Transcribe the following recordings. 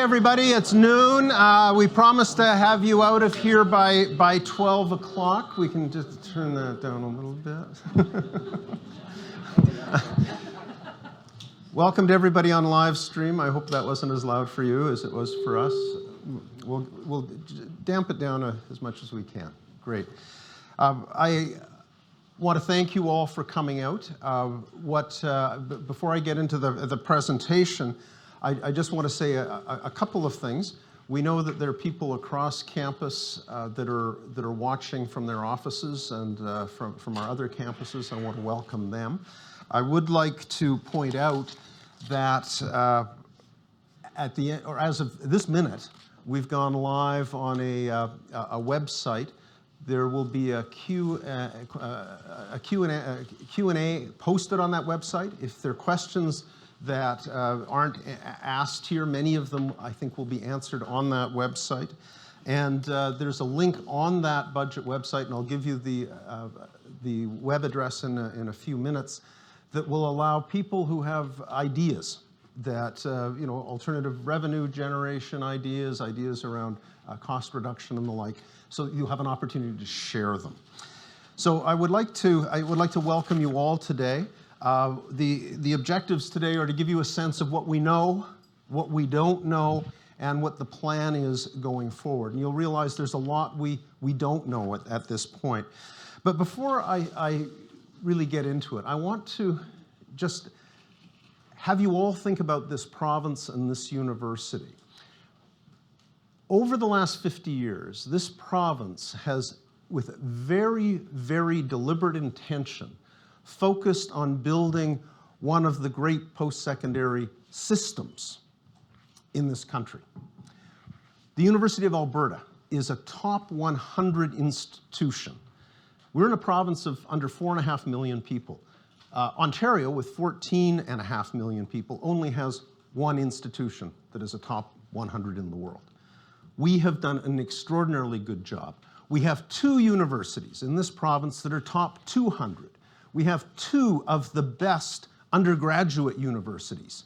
everybody, it's noon. We promised to have you out of here by 12 o'clock. We can just turn that down a little bit. Welcome to everybody on live stream. I hope that wasn't as loud for you as it was for us. We'll damp it down as much as we can. Great. I want to thank you all for coming out. Before I get into the presentation, I just want to say a couple of things. We know that there are people across campus that are watching from their offices and from our other campuses. I want to welcome them. I would like to point out that as of this minute, we've gone live on a website. There will be a Q&A posted on that website. If there are questions that aren't asked here, many of them I think will be answered on that website. And there's a link on that budget website, and I'll give you the web address in a few minutes, that will allow people who have ideas that, alternative revenue generation ideas around cost reduction and the like, so you have an opportunity to share them. So I would like to welcome you all today. The objectives today are to give you a sense of what we know, what we don't know, and what the plan is going forward. And you'll realize there's a lot we don't know at this point. But before I really get into it, I want to just have you all think about this province and this university. Over the last 50 years, this province has, with very, very deliberate intention, focused on building one of the great post-secondary systems in this country. The University of Alberta is a top 100 institution. We're in a province of under 4.5 million people. Ontario, with 14.5 million people, only has one institution that is a top 100 in the world. We have done an extraordinarily good job. We have 2 universities in this province that are top 200. We have 2 of the best undergraduate universities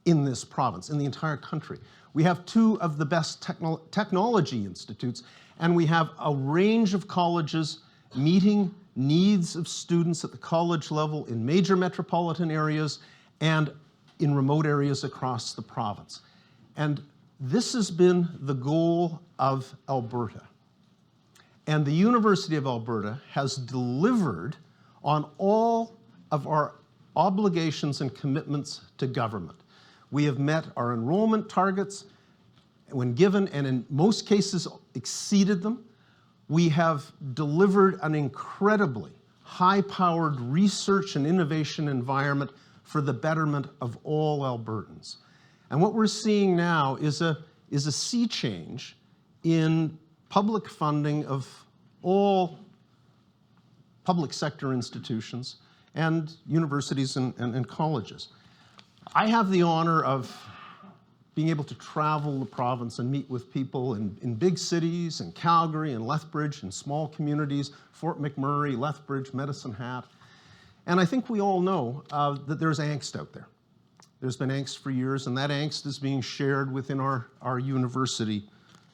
in this province, in the entire country. We have 2 of the best technology institutes, and we have a range of colleges meeting needs of students at the college level in major metropolitan areas and in remote areas across the province. And this has been the goal of Alberta. And the University of Alberta has delivered on all of our obligations and commitments to government. We have met our enrollment targets when given, and in most cases exceeded them. We have delivered an incredibly high-powered research and innovation environment for the betterment of all Albertans. And what we're seeing now is a sea change in public funding of all public sector institutions and universities and colleges. I have the honor of being able to travel the province and meet with people in big cities, in Calgary and Lethbridge, and small communities, Fort McMurray, Lethbridge, Medicine Hat. And I think we all know that there's angst out there. There's been angst for years, and that angst is being shared within our university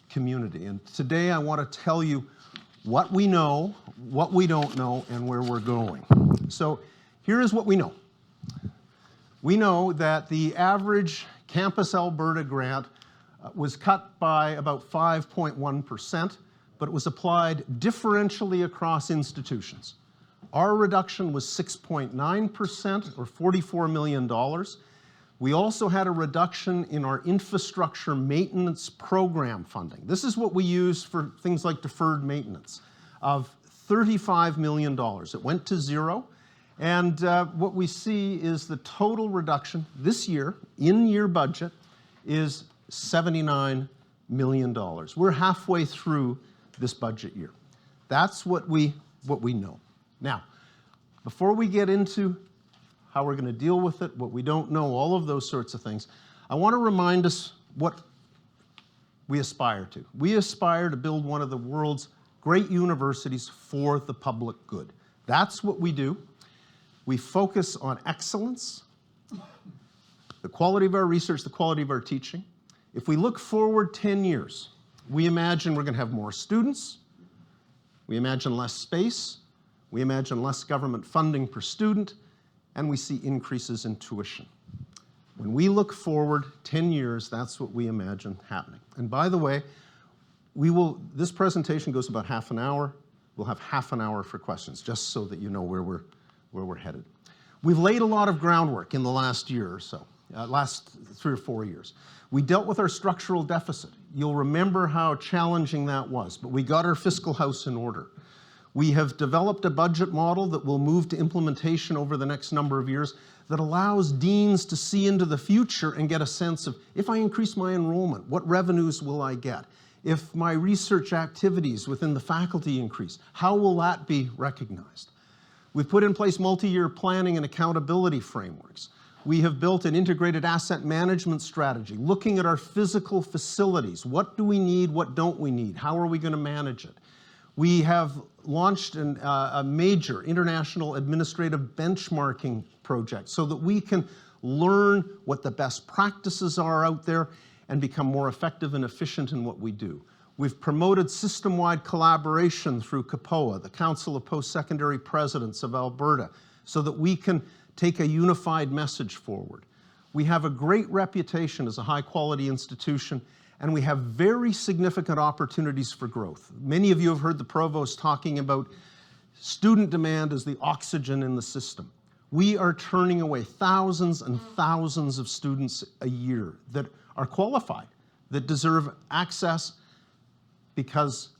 community. And today I want to tell you what we know, what we don't know, and where we're going. So here is what we know. We know that the average Campus Alberta grant was cut by about 5.1%, but it was applied differentially across institutions. Our reduction was 6.9%, or $44 million. We also had a reduction in our infrastructure maintenance program funding. This is what we use for things like deferred maintenance, of $35 million. It went to zero. And what we see is the total reduction this year, in-year budget, is $79 million. We're halfway through this budget year. That's what we know. Now, before we get into how we're going to deal with it, what we don't know, all of those sorts of things, I want to remind us what we aspire to. We aspire to build one of the world's great universities for the public good. That's what we do. We focus on excellence, the quality of our research, the quality of our teaching, If we look forward 10 years, we imagine we're going to have more students, we imagine less space, we imagine less government funding per student, and we see increases in tuition. When we look forward 10 years, that's what we imagine happening. And by the way, this presentation goes about half an hour. We'll have half an hour for questions, just so that you know where we're headed. We've laid a lot of groundwork in the last year or so, last 3 or 4 years. We dealt with our structural deficit. You'll remember how challenging that was, but we got our fiscal house in order. We have developed a budget model that will move to implementation over the next number of years that allows deans to see into the future and get a sense of, if I increase my enrollment, what revenues will I get? If my research activities within the faculty increase, how will that be recognized? We've put in place multi-year planning and accountability frameworks. We have built an integrated asset management strategy, looking at our physical facilities. What do we need? What don't we need? How are we going to manage it? We have launched a major international administrative benchmarking project so that we can learn what the best practices are out there and become more effective and efficient in what we do. We've promoted system-wide collaboration through CAPOA, the Council of Post-Secondary Presidents of Alberta, so that we can take a unified message forward. We have a great reputation as a high-quality institution, and we have very significant opportunities for growth. Many of you have heard the Provost talking about student demand as the oxygen in the system. We are turning away thousands and thousands of students a year that are qualified, that deserve access because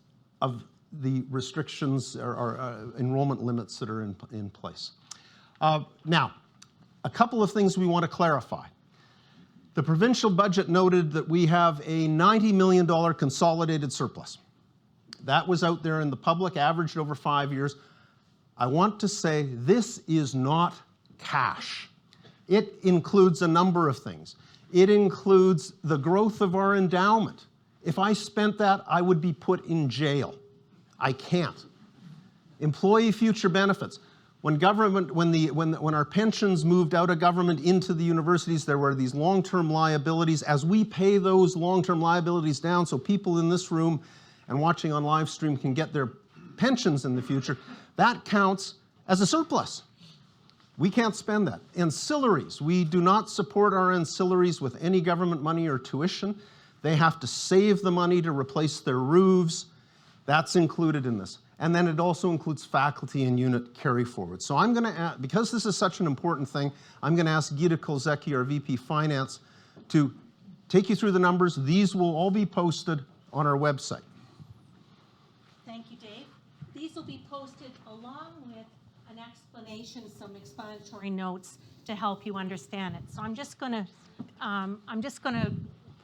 of the restrictions or enrollment limits that are in place. Now, a couple of things we want to clarify. The provincial budget noted that we have a $90 million consolidated surplus. That was out there in the public, averaged over 5 years. I want to say this is not cash. It includes a number of things. It includes the growth of our endowment. If I spent that, I would be put in jail. I can't. Employee future benefits. When our pensions moved out of government into the universities, there were these long-term liabilities. As we pay those long-term liabilities down so people in this room and watching on live stream can get their pensions in the future, that counts as a surplus. We can't spend that. Ancillaries. We do not support our ancillaries with any government money or tuition. They have to save the money to replace their roofs. That's included in this. And then it also includes faculty and unit carry forward. So I'm going to, because this is such an important thing, I'm going to ask Gita Kolzecki, our VP Finance, to take you through the numbers. These will all be posted on our website. Thank you, Dave. These will be posted along with an explanation, some explanatory notes to help you understand it. So I'm just going to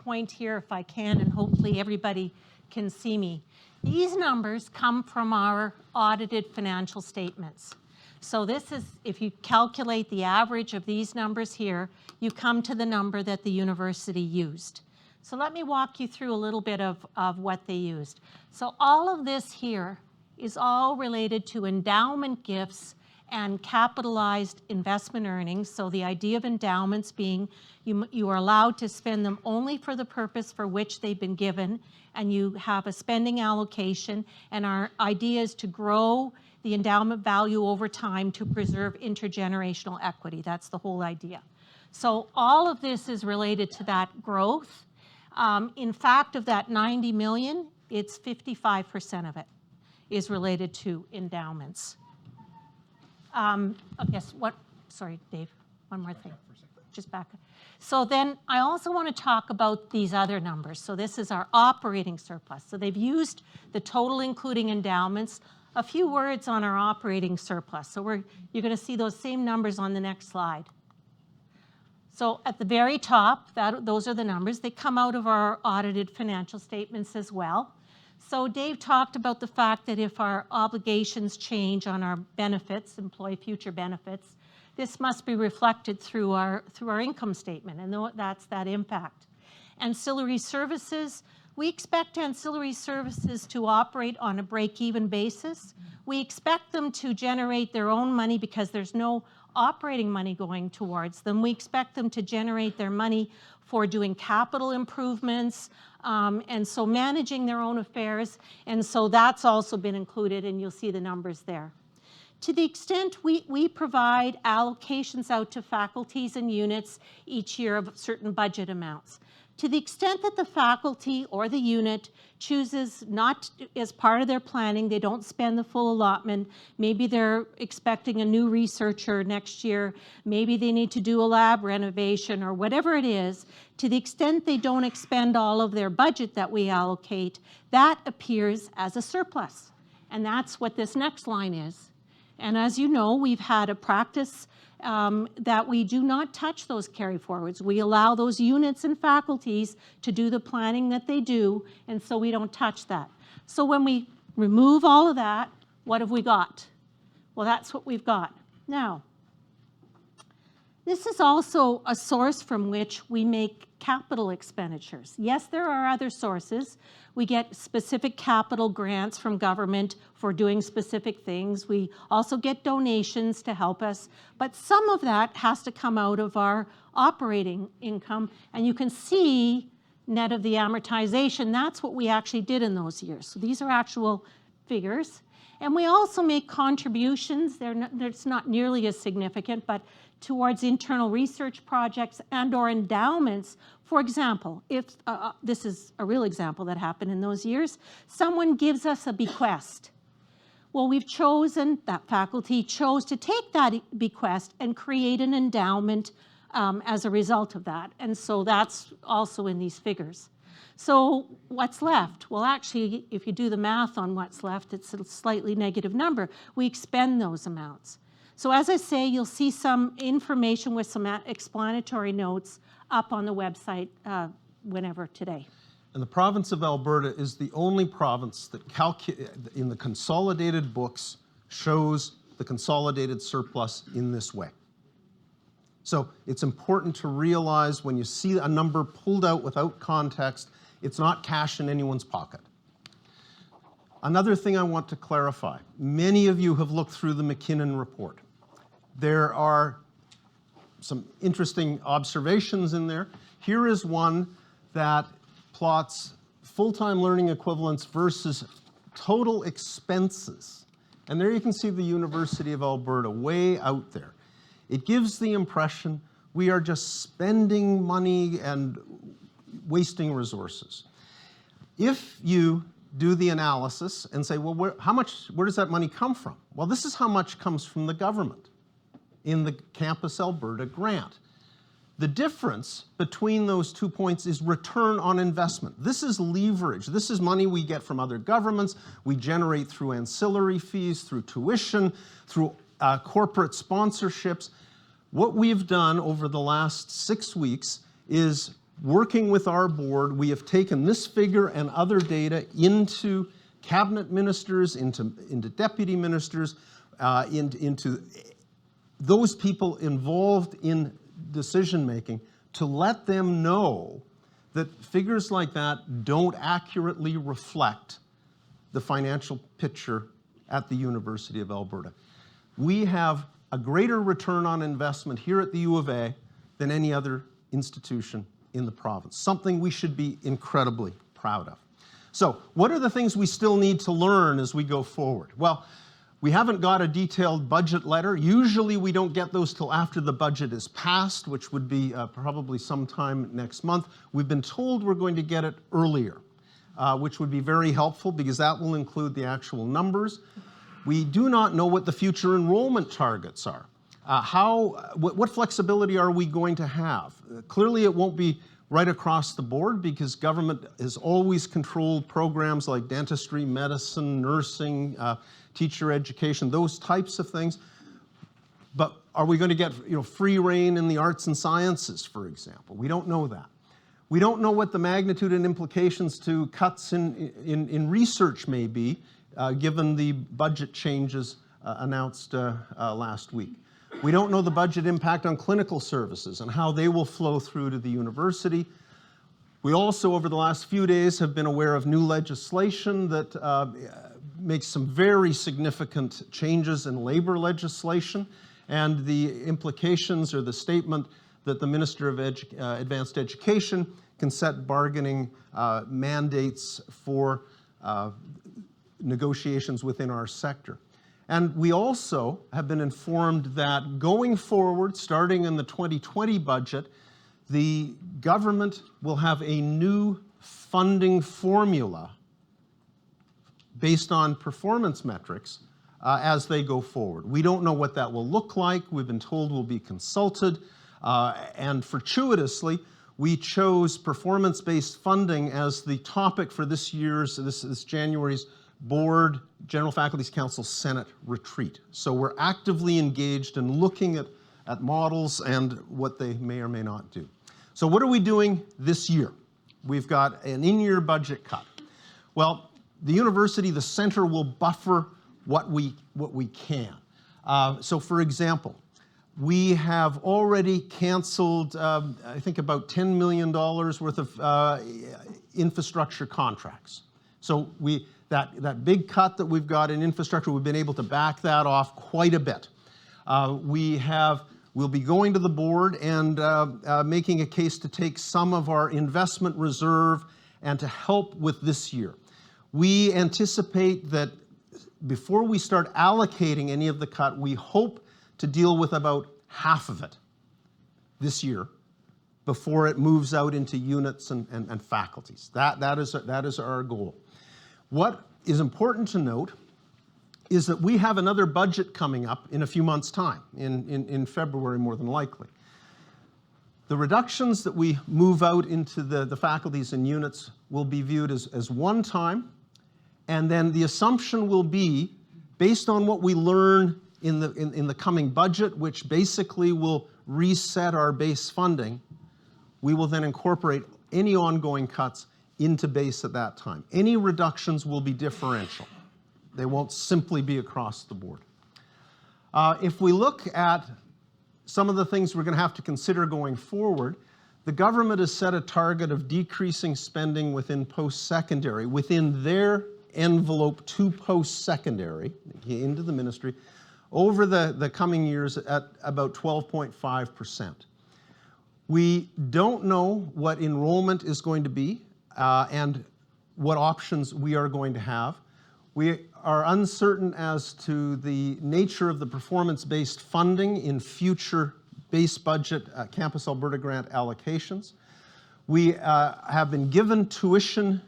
point here if I can, and hopefully everybody can see me. These numbers come from our audited financial statements. So this is, if you calculate the average of these numbers here, you come to the number that the university used. So let me walk you through a little bit of what they used. So all of this here is all related to endowment gifts and capitalized investment earnings. So the idea of endowments being you are allowed to spend them only for the purpose for which they've been given, and you have a spending allocation, and our idea is to grow the endowment value over time to preserve intergenerational equity. That's the whole idea. So all of this is related to that growth. In fact, of that 90 million, it's 55% of it is related to endowments. Yes, sorry, Dave, one more thing. Just back up. So then I also want to talk about these other numbers. So this is our operating surplus. So they've used the total including endowments. A few words on our operating surplus. So you're going to see those same numbers on the next slide. So at the very top, those are the numbers. They come out of our audited financial statements as well. So Dave talked about the fact that if our obligations change on our benefits, employee future benefits, this must be reflected through our income statement, and that's that impact. Ancillary services, we expect ancillary services to operate on a break-even basis. We expect them to generate their own money because there's no operating money going towards them. We expect them to generate their money for doing capital improvements, and so managing their own affairs. And so that's also been included, and you'll see the numbers there. To the extent we provide allocations out to faculties and units each year of certain budget amounts. To the extent that the faculty or the unit chooses not as part of their planning, they don't spend the full allotment, maybe they're expecting a new researcher next year, maybe they need to do a lab renovation or whatever it is, to the extent they don't expend all of their budget that we allocate, that appears as a surplus. And that's what this next line is. And as you know, we've had a practice that we do not touch those carry forwards. We allow those units and faculties to do the planning that they do, and so we don't touch that. So when we remove all of that, what have we got? Well, that's what we've got. Now, this is also a source from which we make capital expenditures. Yes, there are other sources. We get specific capital grants from government for doing specific things. We also get donations to help us, but some of that has to come out of our operating income, and you can see net of the amortization, that's what we actually did in those years. So these are actual figures. And we also make contributions, it's not nearly as significant, but towards internal research projects and or endowments. For example, if this is a real example that happened in those years, someone gives us a bequest. Well, we've chosen, that faculty chose to take that bequest and create an endowment as a result of that. And so that's also in these figures. So what's left? Well, actually, if you do the math on what's left, it's a slightly negative number. We expend those amounts. So as I say, you'll see some information with some explanatory notes up on the website whenever today. And the province of Alberta is the only province that in the consolidated books shows the consolidated surplus in this way. So it's important to realize when you see a number pulled out without context, it's not cash in anyone's pocket. Another thing I want to clarify, many of you have looked through the MacKinnon report. There are some interesting observations in there. Here is one that plots full-time learning equivalents versus total expenses. And there you can see the University of Alberta way out there. It gives the impression we are just spending money and wasting resources. If you do the analysis and say, well, where does that money come from? Well, this is how much comes from the government in the Campus Alberta grant. The difference between those 2 points is return on investment. This is leverage. This is money we get from other governments. We generate through ancillary fees, through tuition, through corporate sponsorships. What we've done over the last 6 weeks is working with our board, we have taken this figure and other data into cabinet ministers, into deputy ministers, into those people involved in decision-making to let them know that figures like that don't accurately reflect the financial picture at the University of Alberta. We have a greater return on investment here at the U of A than any other institution in the province, something we should be incredibly proud of. So what are the things we still need to learn as we go forward? Well, we haven't got a detailed budget letter. Usually we don't get those till after the budget is passed, which would be probably sometime next month. We've been told we're going to get it earlier, which would be very helpful because that will include the actual numbers. We do not know what the future enrollment targets are. What flexibility are we going to have? Clearly it won't be right across the board because government has always controlled programs like dentistry, medicine, nursing, teacher education, those types of things. But are we going to get free rein in the arts and sciences, for example? We don't know that. We don't know what the magnitude and implications to cuts in research may be, given the budget changes announced last week. We don't know the budget impact on clinical services and how they will flow through to the university. We also, over the last few days, have been aware of new legislation that makes some very significant changes in labor legislation. and the implications or the statement that the Minister of Advanced Education can set bargaining mandates for negotiations within our sector. And we also have been informed that going forward, starting in the 2020 budget, the government will have a new funding formula based on performance metrics as they go forward. We don't know what that will look like. We've been told we'll be consulted. And fortuitously, we chose performance-based funding as the topic for this January's Board, General Faculties Council, Senate retreat. So we're actively engaged in looking at models and what they may or may not do. So what are we doing this year? We've got an in-year budget cut. Well, the university, the center, will buffer what we can. So for example, we have already canceled, I think, about $10 million worth of infrastructure contracts. So that big cut that we've got in infrastructure, we've been able to back that off quite a bit. We'll be going to the board and making a case to take some of our investment reserve and to help with this year. We anticipate that before we start allocating any of the cut, we hope to deal with about half of it this year before it moves out into units and faculties. That is our goal. What is important to note is that we have another budget coming up in a few months' time, in February more than likely. The reductions that we move out into the faculties and units will be viewed as one time, and then the assumption will be, based on what we learn in the coming budget, which basically will reset our base funding, we will then incorporate any ongoing cuts into base at that time. Any reductions will be differential. They won't simply be across the board. If we look at some of the things we're going to have to consider going forward, the government has set a target of decreasing spending within post-secondary, within their envelope to post-secondary, into the ministry, over the coming years at about 12.5%. We don't know what enrollment is going to be and what options we are going to have. We are uncertain as to the nature of the performance-based funding in future base budget Campus Alberta grant allocations. We have been given tuition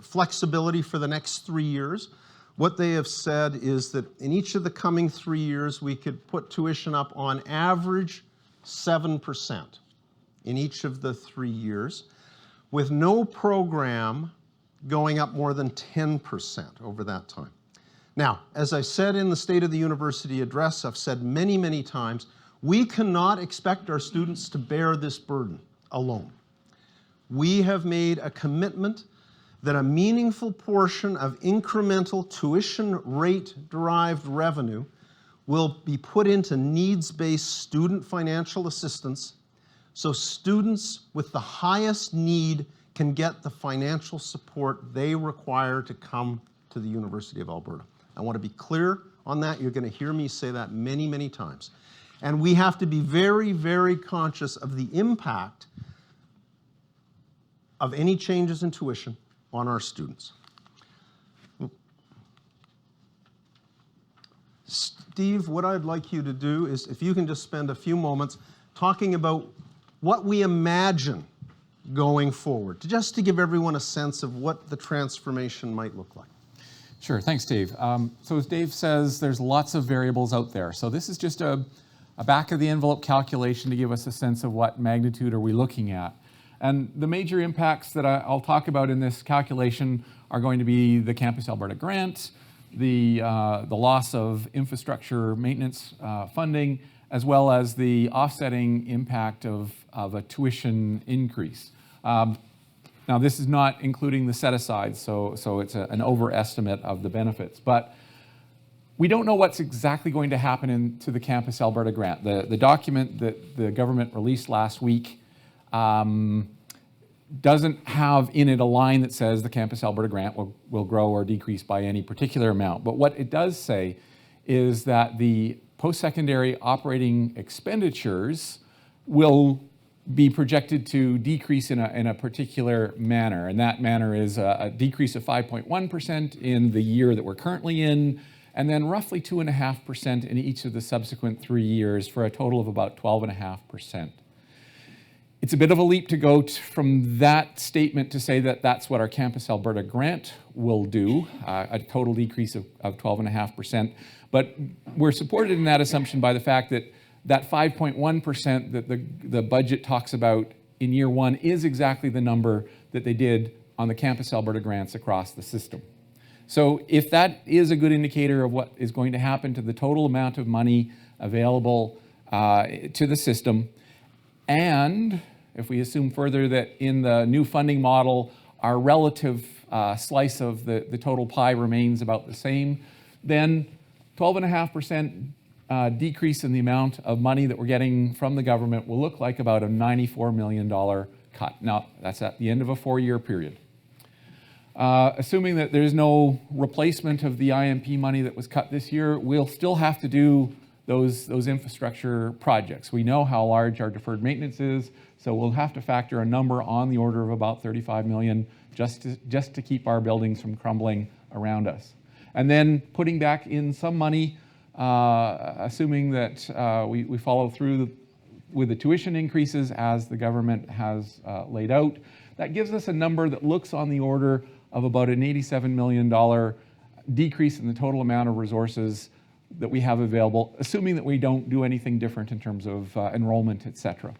flexibility for the next 3 years. What they have said is that in each of the coming 3 years, we could put tuition up on average 7% in each of the 3 years, with no program going up more than 10% over that time. Now, as I said in the State of the University address, I've said many, many times, we cannot expect our students to bear this burden alone. We have made a commitment that a meaningful portion of incremental tuition rate-derived revenue will be put into needs-based student financial assistance so students with the highest need can get the financial support they require to come to the University of Alberta. I want to be clear on that. You're going to hear me say that many, many times. And we have to be very, very conscious of the impact of any changes in tuition on our students. Steve, what I'd like you to do is, if you can just spend a few moments talking about what we imagine going forward, just to give everyone a sense of what the transformation might look like. Sure, thanks, Dave. So as Dave says, there's lots of variables out there. So this is just a back-of-the-envelope calculation to give us a sense of what magnitude are we looking at. And the major impacts that I'll talk about in this calculation are going to be the Campus Alberta grant, the loss of infrastructure maintenance funding, as well as the offsetting impact of a tuition increase. Now, this is not including the set-aside, so it's an overestimate of the benefits. But we don't know what's exactly going to happen to the Campus Alberta grant. The document that the government released last week doesn't have in it a line that says the Campus Alberta grant will grow or decrease by any particular amount. But what it does say is that the post-secondary operating expenditures will be projected to decrease in a particular manner. And that manner is a decrease of 5.1% in the year that we're currently in, and then roughly 2.5% in each of the subsequent 3 years, for a total of about 12.5%. It's a bit of a leap to go from that statement to say that that's what our Campus Alberta grant will do, a total decrease of 12.5%. But we're supported in that assumption by the fact that that 5.1% that the budget talks about in year one is exactly the number that they did on the Campus Alberta grants across the system. So if that is a good indicator of what is going to happen to the total amount of money available to the system, and if we assume further that in the new funding model, our relative slice of the total pie remains about the same, then 12.5% decrease in the amount of money that we're getting from the government will look like about a $94 million cut. Now, that's at the end of a 4-year period. Assuming that there's no replacement of the IMP money that was cut this year, we'll still have to do those infrastructure projects. We know how large our deferred maintenance is, so we'll have to factor a number on the order of about $35 million just to keep our buildings from crumbling around us. And then putting back in some money, assuming that we follow through with the tuition increases as the government has laid out, that gives us a number that looks on the order of about an $87 million decrease in the total amount of resources that we have available, assuming that we don't do anything different in terms of enrollment, et cetera.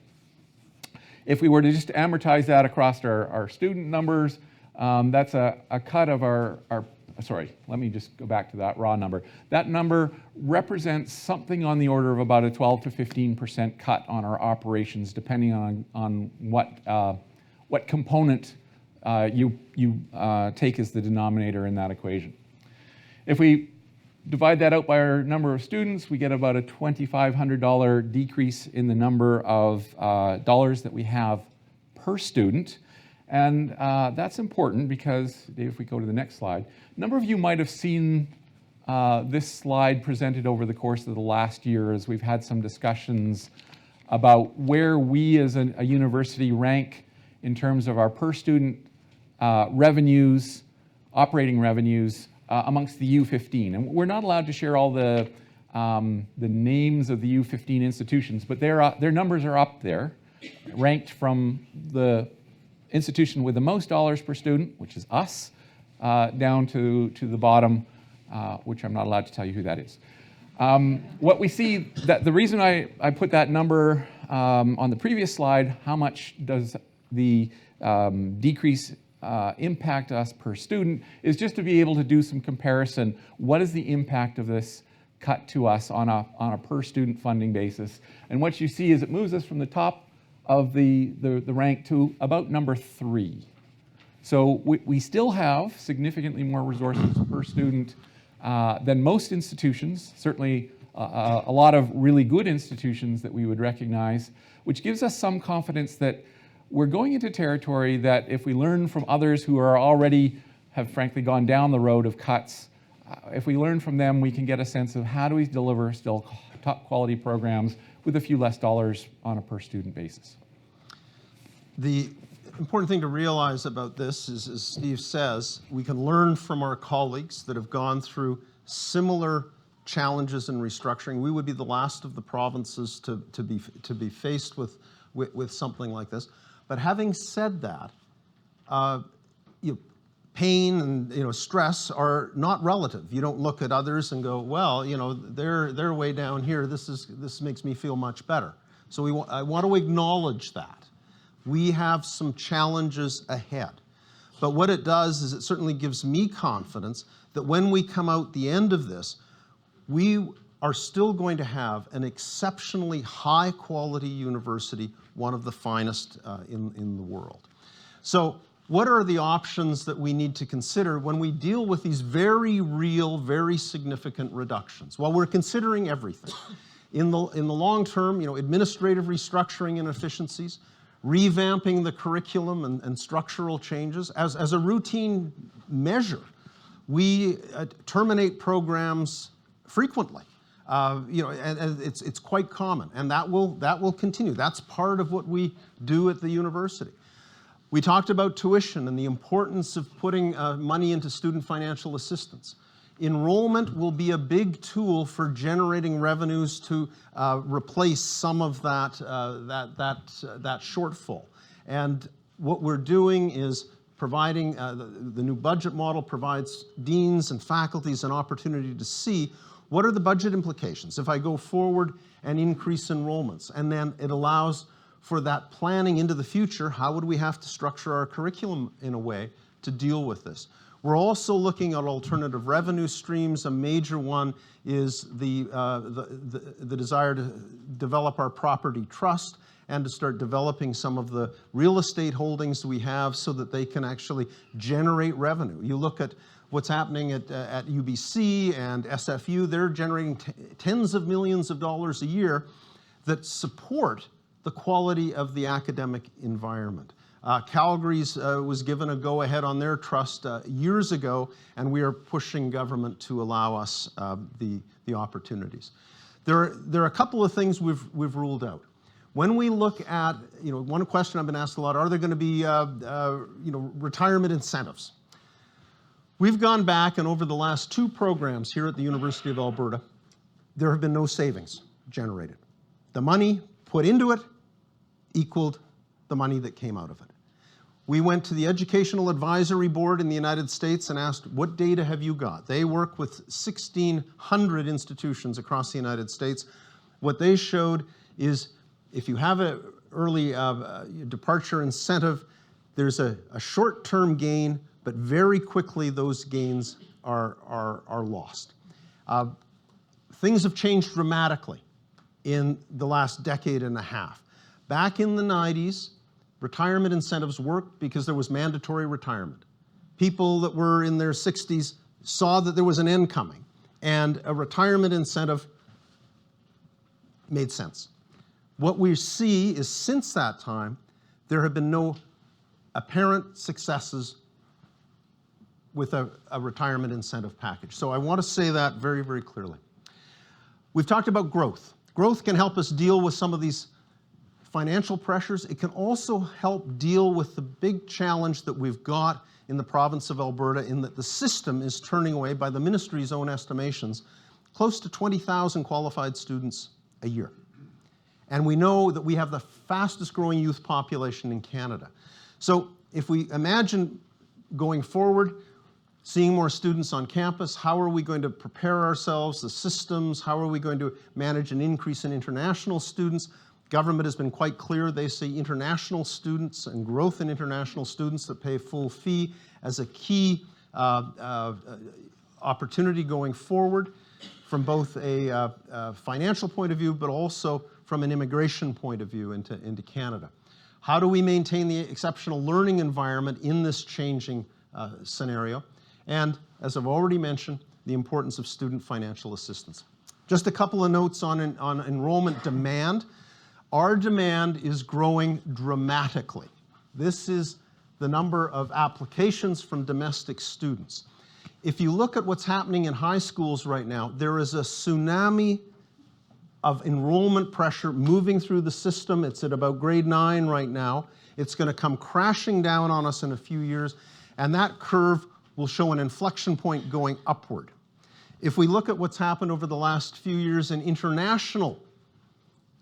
If we were to just amortize that across our student numbers, that's a cut of sorry, let me just go back to that raw number. That number represents something on the order of about a 12 to 15% cut on our operations, depending on what component you take as the denominator in that equation. If we divide that out by our number of students, we get about a $2,500 decrease in the number of dollars that we have per student. And that's important because, Dave, if we go to the next slide, a number of you might have seen this slide presented over the course of the last year as we've had some discussions about where we as a university rank in terms of our per student revenues, operating revenues, amongst the U15. And we're not allowed to share all the names of the U15 institutions, but their numbers are up there, ranked from the institution with the most dollars per student, which is us, down to the bottom, which I'm not allowed to tell you who that is. What we see, that the reason I put that number on the previous slide, how much does the decrease impact us per student, is just to be able to do some comparison. What is the impact of this cut to us on a per student funding basis? And what you see is it moves us from the top of the rank to about number 3. So we still have significantly more resources per student than most institutions, certainly a lot of really good institutions that we would recognize, which gives us some confidence that we're going into territory that if we learn from others who are already have frankly gone down the road of cuts, if we learn from them, we can get a sense of how do we deliver still top quality programs with a few less dollars on a per student basis. The important thing to realize about this is, as Steve says, we can learn from our colleagues that have gone through similar challenges in restructuring. We would be the last of the provinces to be faced with something like this. But having said that, pain and stress are not relative. You don't look at others and go, well, they're way down here. This makes me feel much better. So I want to acknowledge that. We have some challenges ahead. But what it does is it certainly gives me confidence that when we come out the end of this, we are still going to have an exceptionally high quality university, one of the finest in the world. So what are the options that we need to consider when we deal with these very real, very significant reductions? Well, we're considering everything. In the long term, administrative restructuring and efficiencies, revamping the curriculum and structural changes. As a routine measure, we terminate programs frequently. And it's quite common, and that will continue. That's part of what we do at the university. We talked about tuition and the importance of putting money into student financial assistance. Enrollment will be a big tool for generating revenues to replace some of that shortfall. And what we're doing is providing, the new budget model provides deans and faculties an opportunity to see what are the budget implications if I go forward and increase enrollments. And then it allows for that planning into the future. How would we have to structure our curriculum in a way to deal with this? We're also looking at alternative revenue streams. A major one is the desire to develop our property trust and to start developing some of the real estate holdings we have so that they can actually generate revenue. You look at what's happening at UBC and SFU, they're generating tens of millions of dollars a year that support the quality of the academic environment. Calgary's was given a go-ahead on their trust years ago, and we are pushing government to allow us the opportunities. There are a couple of things we've ruled out. When we look at, one question I've been asked a lot, are there going to be, retirement incentives? We've gone back, and over the last 2 programs here at the University of Alberta, there have been no savings generated. The money put into it equaled the money that came out of it. We went to the Educational Advisory Board in the United States and asked, what data have you got? They work with 1,600 institutions across the United States. What they showed is if you have an early departure incentive, there's a short-term gain, but very quickly those gains are lost. Things have changed dramatically in the last decade and a half. Back in the 90s, retirement incentives worked because there was mandatory retirement. People that were in their 60s saw that there was an end coming, and a retirement incentive made sense. What we see is since that time, there have been no apparent successes with a retirement incentive package. So I want to say that very, very clearly. We've talked about growth. Growth can help us deal with some of these financial pressures. It can also help deal with the big challenge that we've got in the province of Alberta in that the system is turning away, by the ministry's own estimations, close to 20,000 qualified students a year. And we know that we have the fastest growing youth population in Canada. So if we imagine going forward, seeing more students on campus, how are we going to prepare ourselves, the systems, how are we going to manage an increase in international students? Government has been quite clear. They see international students and growth in international students that pay full fee as a key opportunity going forward from both a financial point of view, but also from an immigration point of view into Canada. How do we maintain the exceptional learning environment in this changing scenario? And as I've already mentioned, the importance of student financial assistance. Just a couple of notes on enrollment demand. Our demand is growing dramatically. This is the number of applications from domestic students. If you look at what's happening in high schools right now, there is a tsunami of enrollment pressure moving through the system. It's at about grade 9 right now. It's going to come crashing down on us in a few years, and that curve will show an inflection point going upward. If we look at what's happened over the last few years in international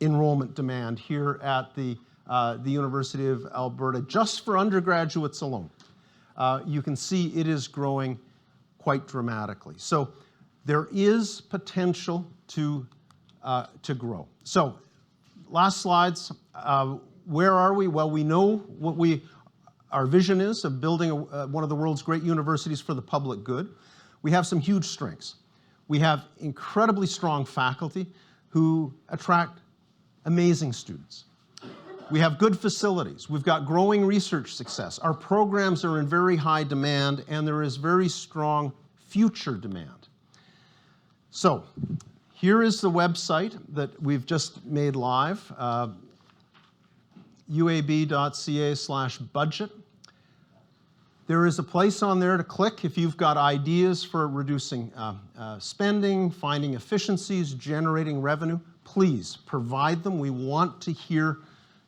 enrollment demand here at the University of Alberta, just for undergraduates alone, you can see it is growing quite dramatically. So there is potential to grow. So last slides, where are we? Well, we know what our vision is of building one of the world's great universities for the public good. We have some huge strengths. We have incredibly strong faculty who attract amazing students. We have good facilities. We've got growing research success. Our programs are in very high demand, and there is very strong future demand. So here is the website that we've just made live, uab.ca/budget. There is a place on there to click if you've got ideas for reducing spending, finding efficiencies, generating revenue. Please provide them. We want to hear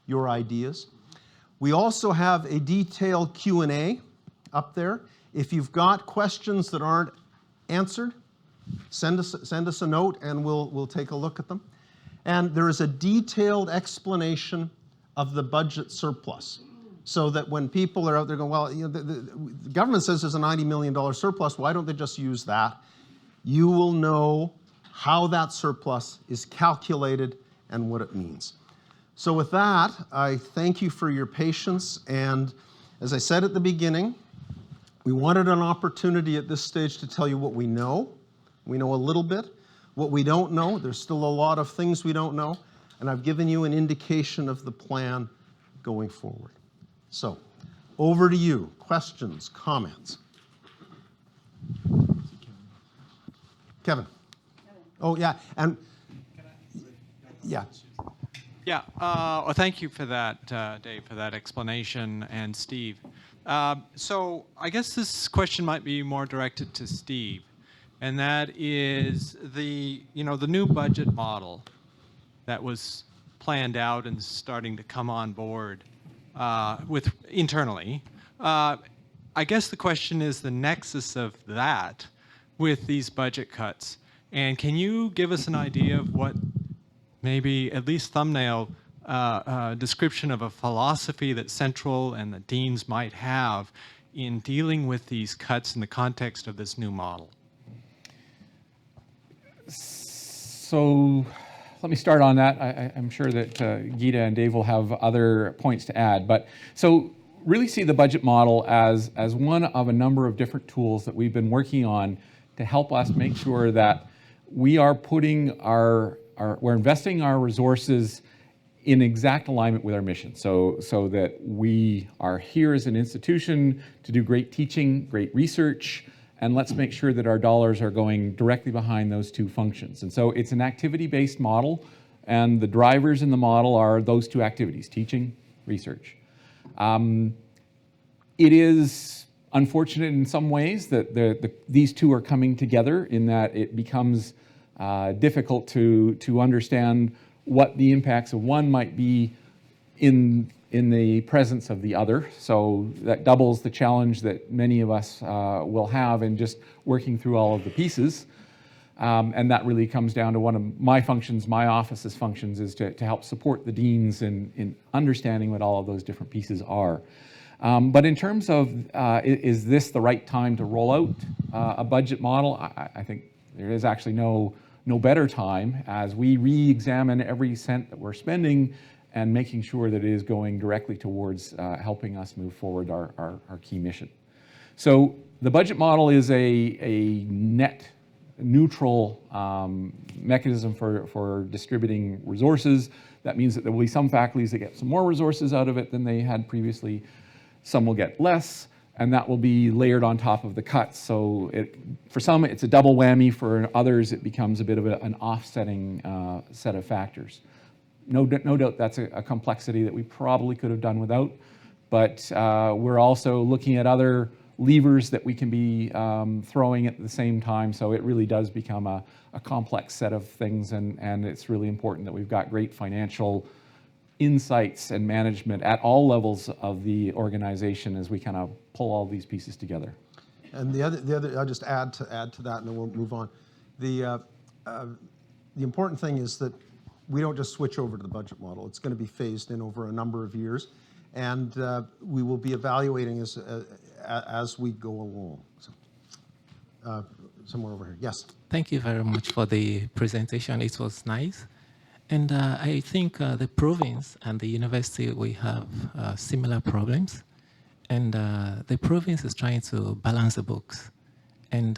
your ideas. We also have a detailed Q&A up there. If you've got questions that aren't answered, send us a note and we'll take a look at them. And there is a detailed explanation of the budget surplus, so that when people are out there going, well, you know, the government says there's a $90 million surplus, why don't they just use that? You will know how that surplus is calculated and what it means. So with that, I thank you for your patience, and as I said at the beginning, we wanted an opportunity at this stage to tell you what we know. We know a little bit. What we don't know, there's still a lot of things we don't know, and I've given you an indication of the plan going forward. So, over to you. Questions, comments? Kevin. Oh, yeah, and yeah. Yeah, well, thank you for that, Dave, for that explanation, and Steve. So I guess this question might be more directed to Steve, and that is the new budget model that was planned out and starting to come on board with internally. I guess the question is the nexus of that with these budget cuts, and can you give us an idea of what maybe at least thumbnail description of a philosophy that Central and the deans might have in dealing with these cuts in the context of this new model? So let me start on that. I'm sure that Geeta and Dave will have other points to add. But so really see the budget model as one of a number of different tools that we've been working on to help us make sure that we are putting we're investing our resources in exact alignment with our mission, so that we are here as an institution to do great teaching, great research, and let's make sure that our dollars are going directly behind those two functions. And so it's an activity-based model, and the drivers in the model are those two activities, teaching, research. It is unfortunate in some ways that these two are coming together, in that it becomes difficult to understand what the impacts of one might be in the presence of the other. So that doubles the challenge that many of us will have in just working through all of the pieces. And that really comes down to one of my functions, my office's functions, is to help support the deans in understanding what all of those different pieces are. But in terms of, is this the right time to roll out a budget model? I think there is actually no better time, as we re-examine every cent that we're spending and making sure that it is going directly towards helping us move forward our key mission. So the budget model is a net neutral mechanism for distributing resources. That means that there will be some faculties that get some more resources out of it than they had previously. Some will get less, and that will be layered on top of the cuts. So for some, it's a double whammy. For others, it becomes a bit of an offsetting set of factors. No doubt that's a complexity that we probably could have done without, but we're also looking at other levers that we can be throwing at the same time. So it really does become a complex set of things, and it's really important that we've got great financial insights and management at all levels of the organization as we kind of pull all these pieces together. And the other, I'll just add to that, and then we'll move on. The important thing is that we don't just switch over to the budget model. It's going to be phased in over a number of years, and we will be evaluating as we go along. So, somewhere over here, yes. Thank you very much for the presentation. It was nice. And I think the province and the university, we have similar problems. And the province is trying to balance the books. And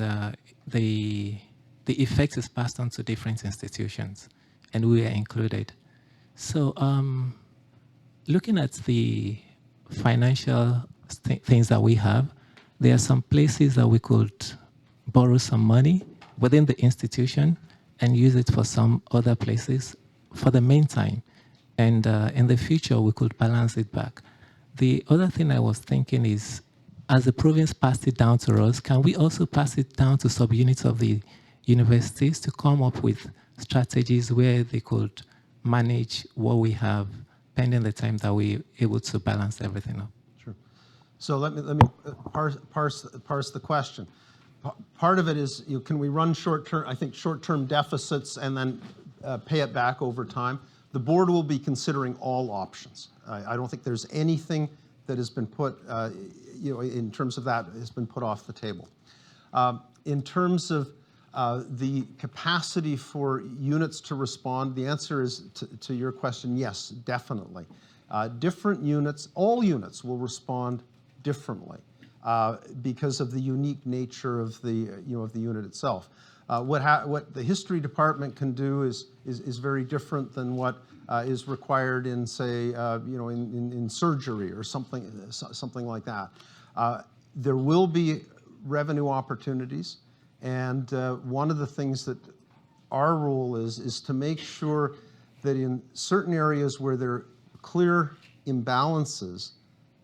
the effect is passed on to different institutions, and we are included. So looking at the financial things that we have, there are some places that we could borrow some money within the institution and use it for some other places for the meantime. And in the future, we could balance it back. The other thing I was thinking is, as the province passed it down to us, can we also pass it down to subunits of the universities to come up with strategies where they could manage what we have pending the time that we're able to balance everything up? Sure. So let me parse the question. Part of it is, can we run short-term deficits and then pay it back over time? The board will be considering all options. I don't think there's anything that has been put, in terms of that, has been put off the table. In terms of the capacity for units to respond, the answer is to your question, yes, definitely. Different units, all units will respond differently because of the unique nature of the unit itself. What the history department can do is very different than what is required in, say, in surgery or something like that. There will be revenue opportunities, and one of the things that our role is to make sure that in certain areas where there are clear imbalances,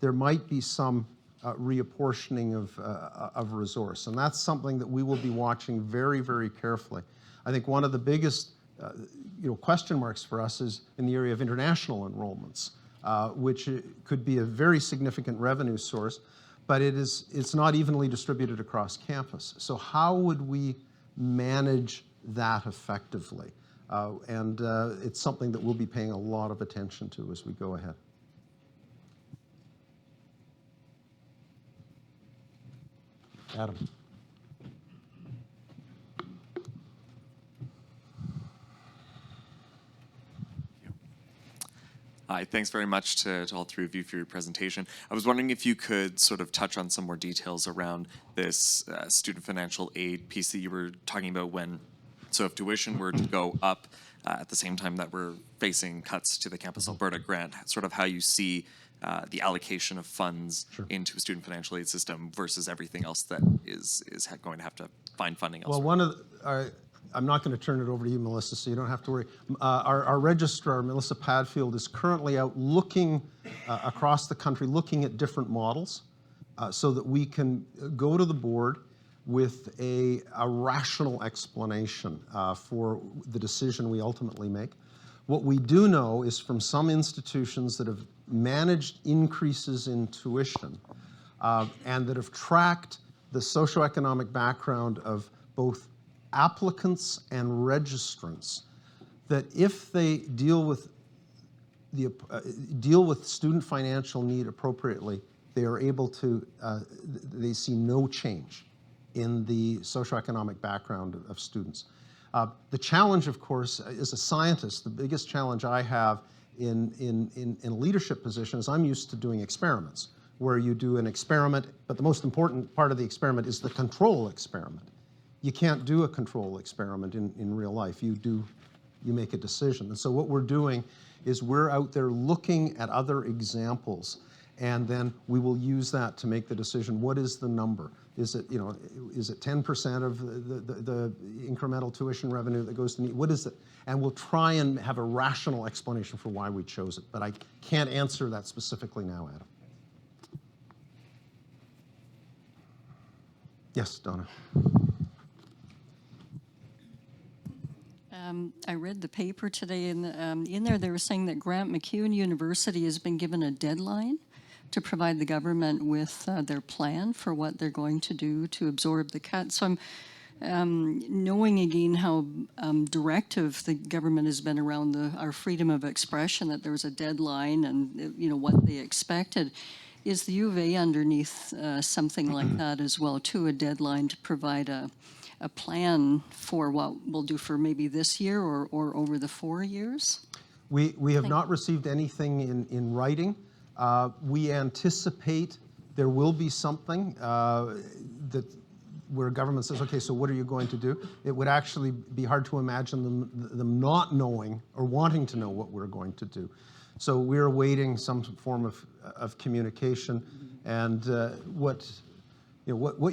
there might be some reapportioning of resource, and that's something that we will be watching very, very carefully. I think one of the biggest question marks for us is in the area of international enrollments, which could be a very significant revenue source, but it's not evenly distributed across campus. So how would we manage that effectively? And it's something that we'll be paying a lot of attention to as we go ahead. Adam. Hi, thanks very much to all three of you for your presentation. I was wondering if you could sort of touch on some more details around this student financial aid piece that you were talking about so if tuition were to go up at the same time that we're facing cuts to the Campus Alberta grant, sort of how you see the allocation of funds into a student financial aid system versus everything else that is going to have to find funding elsewhere. Well, I'm not going to turn it over to you, Melissa, so you don't have to worry. Our registrar, Melissa Padfield, is currently out looking across the country, looking at different models so that we can go to the board with a rational explanation for the decision we ultimately make. What we do know is from some institutions that have managed increases in tuition and that have tracked the socioeconomic background of both applicants and registrants, that if they deal with student financial need appropriately, they are able to, they see no change in the socioeconomic background of students. The challenge, of course, as a scientist, the biggest challenge I have in a leadership position is I'm used to doing experiments, where you do an experiment, but the most important part of the experiment is the control experiment. You can't do a control experiment in real life. You make a decision. And so what we're doing is we're out there looking at other examples, and then we will use that to make the decision. What is the number? Is it 10% of the incremental tuition revenue that goes to need? What is it? And we'll try and have a rational explanation for why we chose it. But I can't answer that specifically now, Adam. Yes, Donna. I read the paper today, and in there they were saying that MacKinnon University has been given a deadline to provide the government with their plan for what they're going to do to absorb the cut. So I'm knowing again how directive the government has been around our freedom of expression, that there was a deadline and what they expected. Is the U of A underneath something like that as well, too, a deadline to provide a plan for what we'll do for maybe this year or over the 4 years? We have not received anything in writing. We anticipate there will be something where government says, okay, so what are you going to do? It would actually be hard to imagine them not knowing or wanting to know what we're going to do. So we're awaiting some form of communication, and what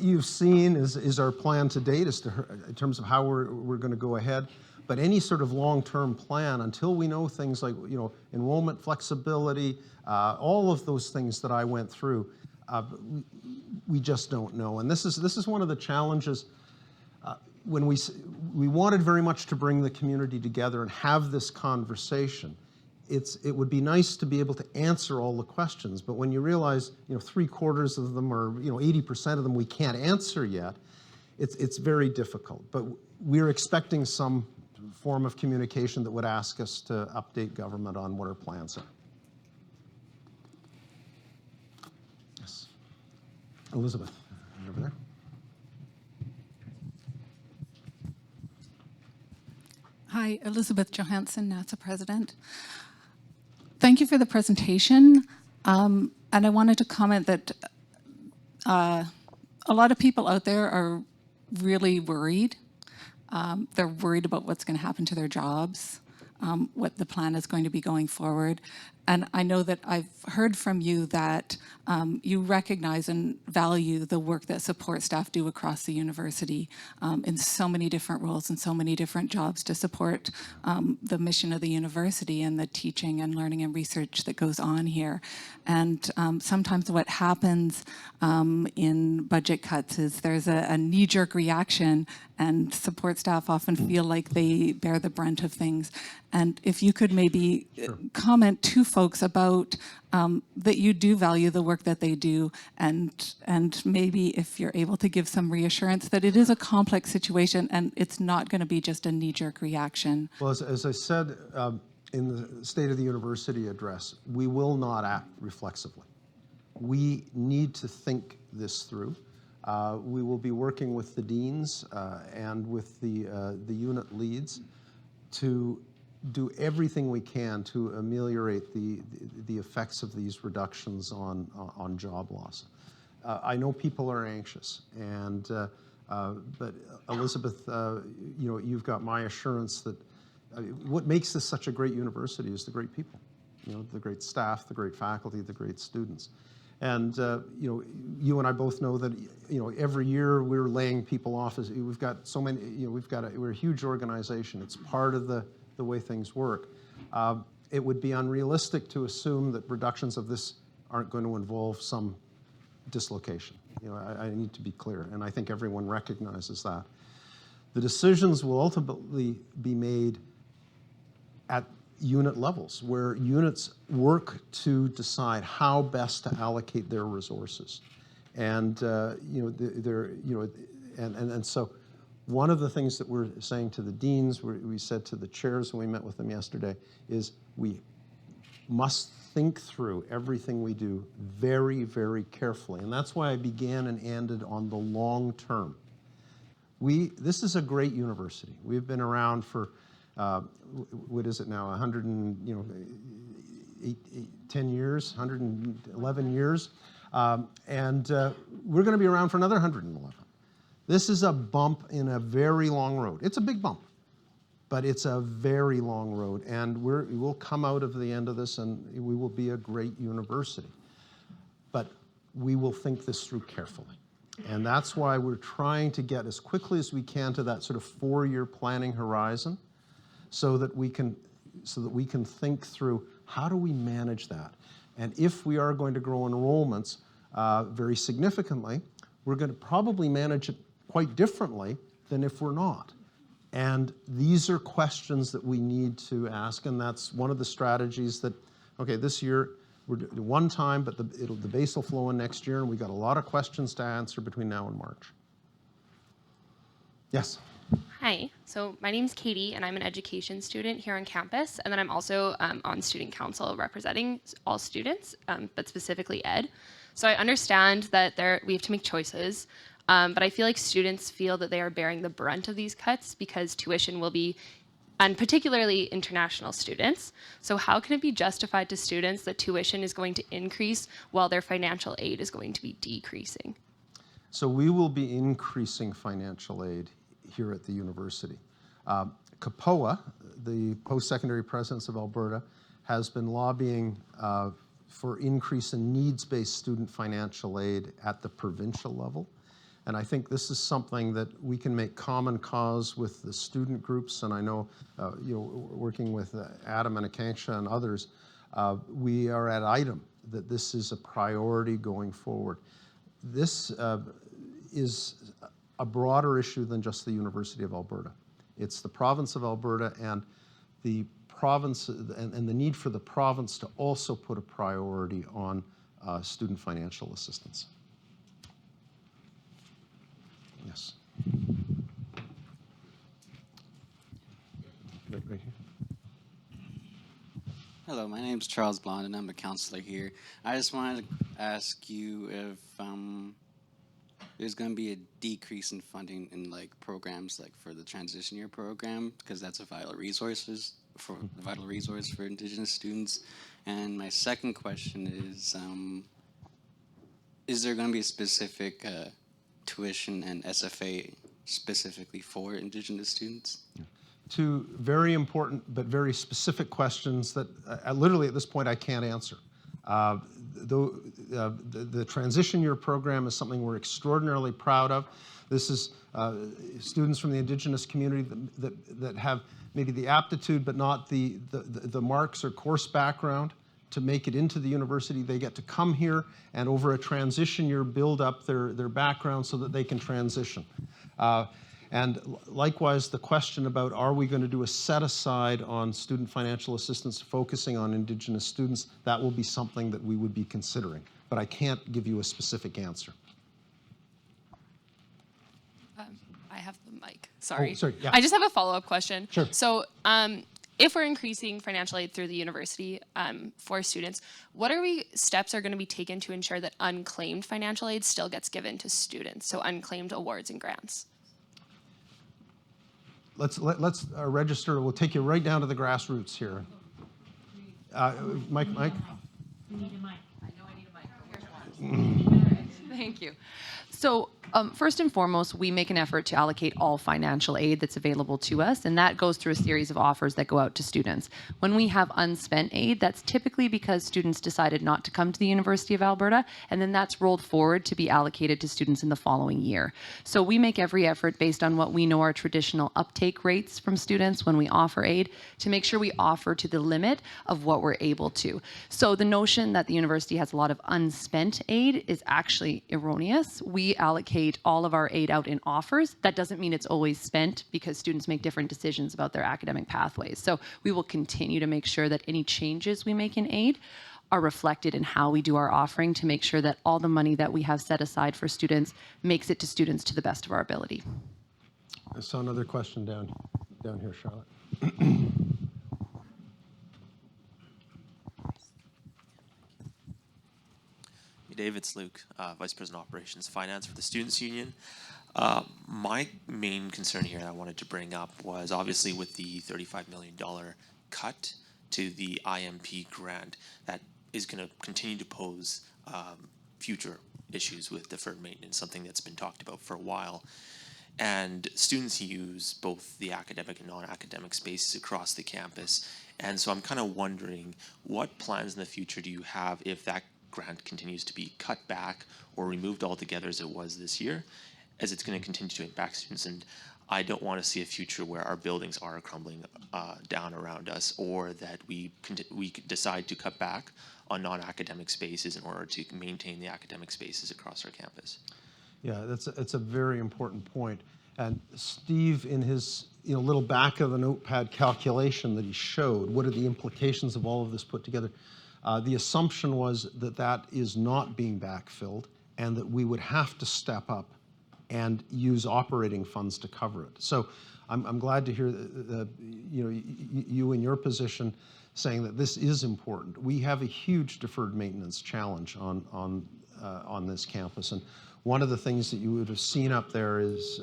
you've seen is our plan to date in terms of how we're going to go ahead. But any sort of long-term plan, until we know things like enrollment flexibility, all of those things that I went through, But we just don't know. And this is one of the challenges. When we wanted very much to bring the community together and have this conversation, it would be nice to be able to answer all the questions, but when you realize 3/4 of them or 80% of them we can't answer yet, it's very difficult. But we're expecting some form of communication that would ask us to update government on what our plans are. Yes, Elizabeth, over there. Hi, Elizabeth Johansson, NASA President. Thank you for the presentation. And I wanted to comment that a lot of people out there are really worried. They're worried about what's going to happen to their jobs, what the plan is going to be going forward. And I know that I've heard from you that you recognize and value the work that support staff do across the university in so many different roles and so many different jobs to support the mission of the university and the teaching and learning and research that goes on here. And sometimes what happens in budget cuts is there's a knee-jerk reaction, and support staff often feel like they bear the brunt of things. And if you could maybe comment to folks about that you do value the work that they do, and maybe if you're able to give some reassurance that it is a complex situation and it's not going to be just a knee-jerk reaction. Well, as I said in the State of the University address, we will not act reflexively. We need to think this through. We will be working with the deans and with the unit leads to do everything we can to ameliorate the effects of these reductions on job loss. I know people are anxious, and but Elizabeth, you've got my assurance that what makes this such a great university is the great people, the great staff, the great faculty, the great students. And you and I both know that every year we're laying people off. We've got so many. We're a huge organization. It's part of the way things work. It would be unrealistic to assume that reductions of this aren't going to involve some dislocation. I need to be clear, and I think everyone recognizes that. The decisions will ultimately be made at unit levels, where units work to decide how best to allocate their resources. And and so one of the things that we're saying to the deans, we said to the chairs when we met with them yesterday, is we must think through everything we do very, very carefully. And that's why I began and ended on the long term. This is a great university. We've been around for, what is it now, 10 years, 111 years. And we're going to be around for another 111. This is a bump in a very long road. It's a big bump, but it's a very long road. And we'll come out of the end of this and we will be a great university. But we will think this through carefully. And that's why we're trying to get as quickly as we can to that sort of 4-year planning horizon so that we can think through how do we manage that. And if we are going to grow enrollments very significantly, we're going to probably manage it quite differently than if we're not. And these are questions that we need to ask, and that's one of the strategies that, okay, this year we're doing one time, but the base will flow in next year, and we've got a lot of questions to answer between now and March. Yes. Hi, so my name's Katie, and I'm an education student here on campus, and then I'm also on student council representing all students, but specifically ed. So I understand that we have to make choices, but I feel like students feel that they are bearing the brunt of these cuts because tuition will be, and particularly international students. So how can it be justified to students that tuition is going to increase while their financial aid is going to be decreasing? So we will be increasing financial aid here at the university. COPOA, the Post-Secondary Presidents of Alberta, has been lobbying for increase in needs-based student financial aid at the provincial level. And I think this is something that we can make common cause with the student groups, and I know, working with Adam and Akanksha and others, we are at item that this is a priority going forward. This is a broader issue than just the University of Alberta. It's the province of Alberta and the province and the need for the province to also put a priority on student financial assistance. Yes. Right here. Hello, my name is Charles Blond, and I'm a counselor here. I just wanted to ask you if there's going to be a decrease in funding in like programs like for the transition year program, because that's a vital resource for Indigenous students. And my second question is there going to be a specific tuition and SFA specifically for Indigenous students? Two very important but very specific questions that literally at this point I can't answer. The transition year program is something we're extraordinarily proud of. This is students from the Indigenous community that have maybe the aptitude but not the marks or course background to make it into the university. They get to come here and over a transition year build up their background so that they can transition. And likewise, the question about are we going to do a set-aside on student financial assistance focusing on Indigenous students, that will be something that we would be considering. But I can't give you a specific answer. I have the mic. Sorry. Oh, sorry. Yeah. I just have a follow-up question. Sure. So if we're increasing financial aid through the university for students, what steps are going to be taken to ensure that unclaimed financial aid still gets given to students, so unclaimed awards and grants? Let's register. We'll take you right down to the grassroots here. Mike? We need a mic. I know I need a mic, but where's one? Thank you. So first and foremost, we make an effort to allocate all financial aid that's available to us, and that goes through a series of offers that go out to students. When we have unspent aid, that's typically because students decided not to come to the University of Alberta, and then that's rolled forward to be allocated to students in the following year. So we make every effort based on what we know are traditional uptake rates from students when we offer aid to make sure we offer to the limit of what we're able to. So the notion that the university has a lot of unspent aid is actually erroneous. We allocate all of our aid out in offers. That doesn't mean it's always spent because students make different decisions about their academic pathways. So we will continue to make sure that any changes we make in aid are reflected in how we do our offering to make sure that all the money that we have set aside for students makes it to students to the best of our ability. I saw another question down here, Charlotte. David, it's Luke, Vice President Operations Finance for the Students' Union. My main concern here that I wanted to bring up was obviously with the $35 million cut to the IMP grant that is going to continue to pose future issues with deferred maintenance, something that's been talked about for a while. And students use both the academic and non-academic spaces across the campus. And so I'm kind of wondering, what plans in the future do you have if that grant continues to be cut back or removed altogether as it was this year, as it's going to continue to impact students? And I don't want to see a future where our buildings are crumbling down around us, or that we decide to cut back on non-academic spaces in order to maintain the academic spaces across our campus. Yeah, it's a very important point. And Steve, in his little back of the notepad calculation that he showed, what are the implications of all of this put together? The assumption was that that is not being backfilled and that we would have to step up and use operating funds to cover it. So I'm glad to hear that, you in your position saying that this is important. We have a huge deferred maintenance challenge on this campus, and one of the things that you would have seen up there is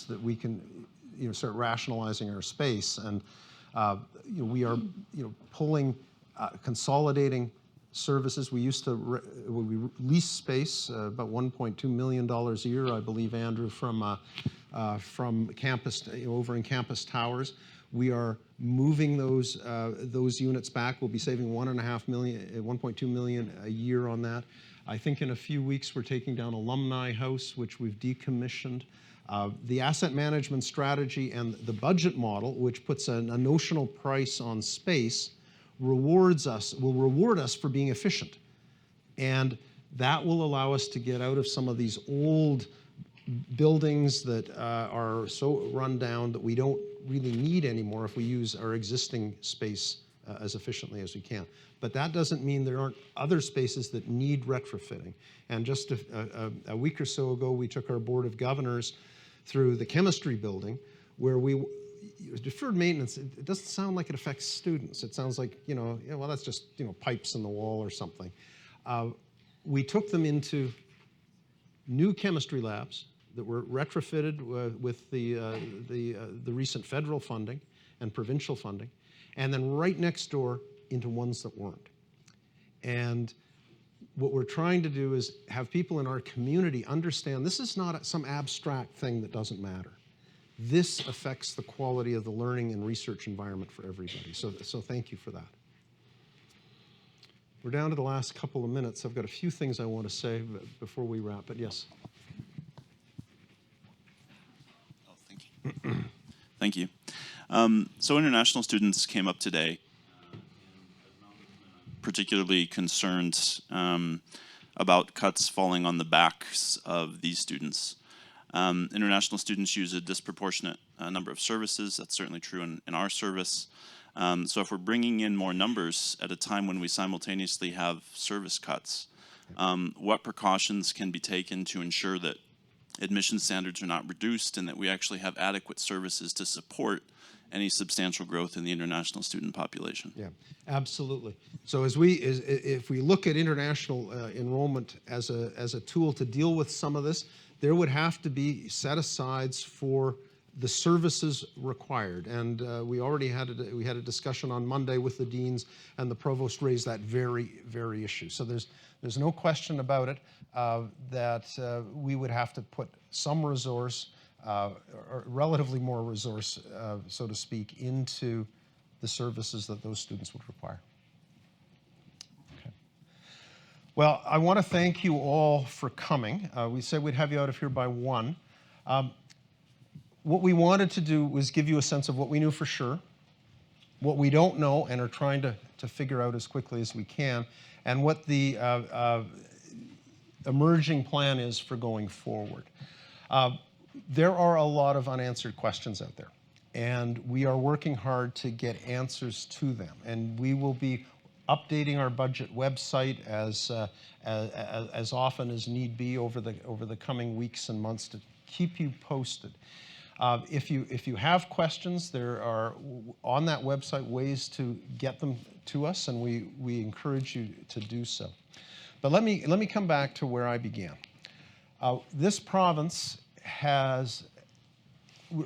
that we can start rationalizing our space, and we are pulling. Consolidating services. We used to we lease space about $1.2 million a year, I believe, Andrew, from campus over in Campus Towers. We are moving those units back. We'll be saving $1.2 million a year on that. I think in a few weeks we're taking down Alumni House, which we've decommissioned. The asset management strategy and the budget model, which puts a notional price on space, will reward us for being efficient. And that will allow us to get out of some of these old buildings that are so run down that we don't really need anymore if we use our existing space as efficiently as we can. But that doesn't mean there aren't other spaces that need retrofitting. And just a week or so ago, we took our Board of Governors through the chemistry building, where deferred maintenance, it doesn't sound like it affects students. It sounds like, well, that's just, pipes in the wall or something. We took them into new chemistry labs that were retrofitted with the recent federal funding and provincial funding, and then right next door into ones that weren't. And what we're trying to do is have people in our community understand this is not some abstract thing that doesn't matter. This affects the quality of the learning and research environment for everybody. So thank you for that. We're down to the last couple of minutes. I've got a few things I want to say before we wrap, but yes. Oh, thank you. Thank you. So international students came up today, particularly concerned about cuts falling on the backs of these students. International students use a disproportionate number of services. That's certainly true in our service. So if we're bringing in more numbers at a time when we simultaneously have service cuts, what precautions can be taken to ensure that admission standards are not reduced and that we actually have adequate services to support any substantial growth in the international student population? Yeah, absolutely. So if we look at international enrollment as a tool to deal with some of this, there would have to be set-asides for the services required. And we already had a discussion on Monday with the deans, and the provost raised that very, very issue. So there's no question about it that we would have to put some resource, or relatively more resource, so to speak, into the services that those students would require. Okay. Well, I want to thank you all for coming. We said we'd have you out of here by 1. What we wanted to do was give you a sense of what we knew for sure, what we don't know and are trying to figure out as quickly as we can, and what the emerging plan is for going forward. There are a lot of unanswered questions out there, and we are working hard to get answers to them. And we will be updating our budget website as often as need be over the coming weeks and months to keep you posted. If you have questions, there are on that website ways to get them to us, and we encourage you to do so. But let me come back to where I began. This province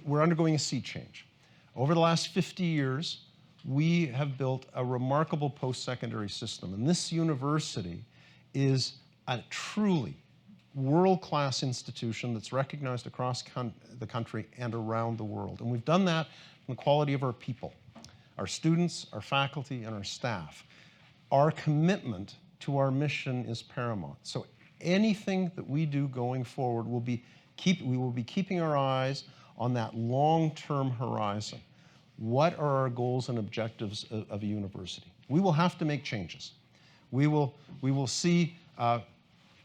we're undergoing a sea change. Over the last 50 years, we have built a remarkable post-secondary system, and this university is a truly world-class institution that's recognized across the country and around the world. And we've done that from the quality of our people, our students, our faculty, and our staff. Our commitment to our mission is paramount. So anything that we do going forward we will be keeping our eyes on that long-term horizon. What are our goals and objectives of a university? We will have to make changes. We will see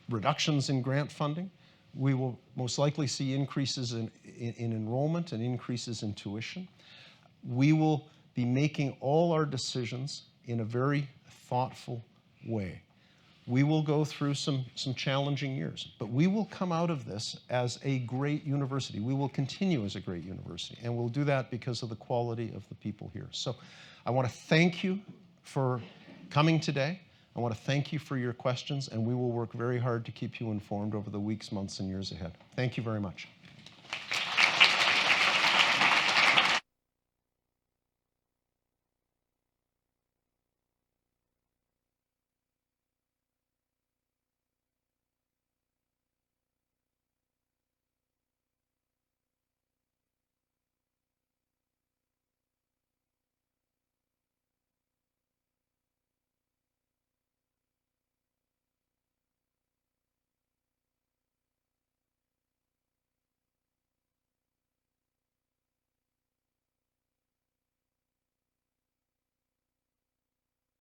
reductions in grant funding. We will most likely see increases in enrollment and increases in tuition. We will be making all our decisions in a very thoughtful way. We will go through some challenging years, but we will come out of this as a great university. We will continue as a great university, and we'll do that because of the quality of the people here. So I want to thank you for coming today. I want to thank you for your questions, and we will work very hard to keep you informed over the weeks, months, and years ahead. Thank you very much.